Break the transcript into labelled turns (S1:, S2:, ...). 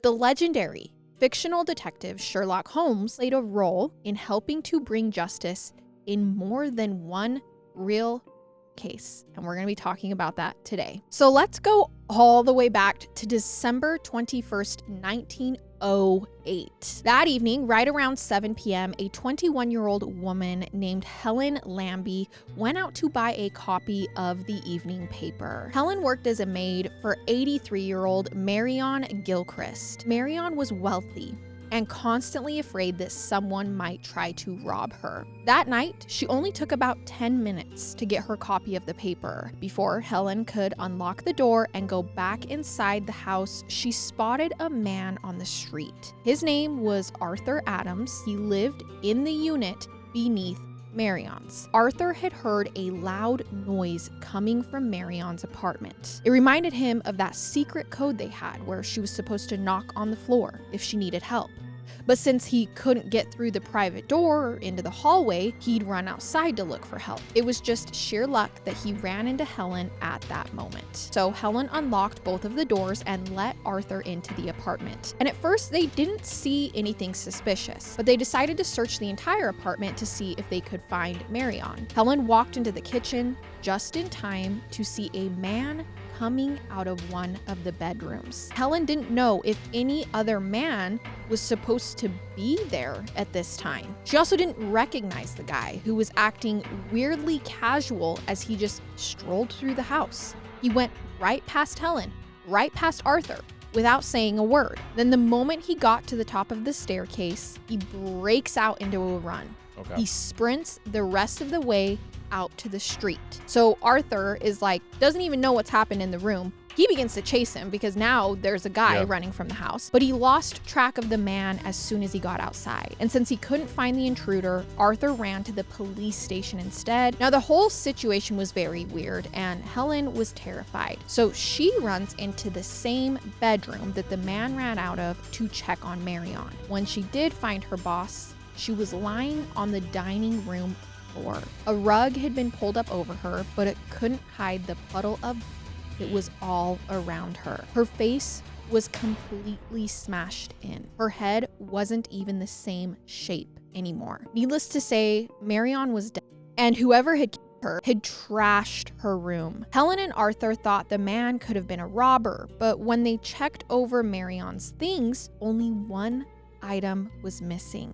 S1: The legendary fictional detective Sherlock Holmes played a role in helping to bring justice in more than one real case, and we're going to be talking about that today. So let's go all the way back to December 21st, 1908. That evening, right around 7 p.m., a 21-year-old woman named Helen Lambie went out to buy a copy of the evening paper. Helen worked as a maid for 83-year-old Marion Gilchrist. Marion was wealthy and constantly afraid that someone might try to rob her. That night, she only took about 10 minutes to get her copy of the paper. Before Helen could unlock the door and go back inside the house, she spotted a man on the street. His name was Arthur Adams. He lived in the unit beneath Marion's. Arthur had heard a loud noise coming from Marion's apartment. It reminded him of that secret code they had where she was supposed to knock on the floor if she needed help. But since he couldn't get through the private door or into the hallway, he'd run outside to look for help. It was just sheer luck that he ran into Helen at that moment. So Helen unlocked both of the doors and let Arthur into the apartment. And at first they didn't see anything suspicious, but they decided to search the entire apartment to see if they could find Marion. Helen walked into the kitchen just in time to see a man coming out of one of the bedrooms. Helen didn't know if any other man was supposed to be there at this time. She also didn't recognize the guy, who was acting weirdly casual as he just strolled through the house. He went right past Helen, right past Arthur, without saying a word. Then the moment he got to the top of the staircase, he breaks out into a run.
S2: Okay.
S1: He sprints the rest of the way out to the street. So Arthur is doesn't even know what's happened in the room. He begins to chase him because now there's a guy running from the house, but he lost track of the man as soon as he got outside. And since he couldn't find the intruder, Arthur ran to the police station instead. Now the whole situation was very weird and Helen was terrified. So she runs into the same bedroom that the man ran out of to check on Marion. When she did find her boss, she was lying on the dining room floor. A rug had been pulled up over her, but it couldn't hide the puddle of it was all around her. Her face was completely smashed in. Her head wasn't even the same shape anymore. Needless to say, Marion was dead, and whoever had killed her had trashed her room. Helen and Arthur thought the man could have been a robber, but when they checked over Marion's things, only one item was missing.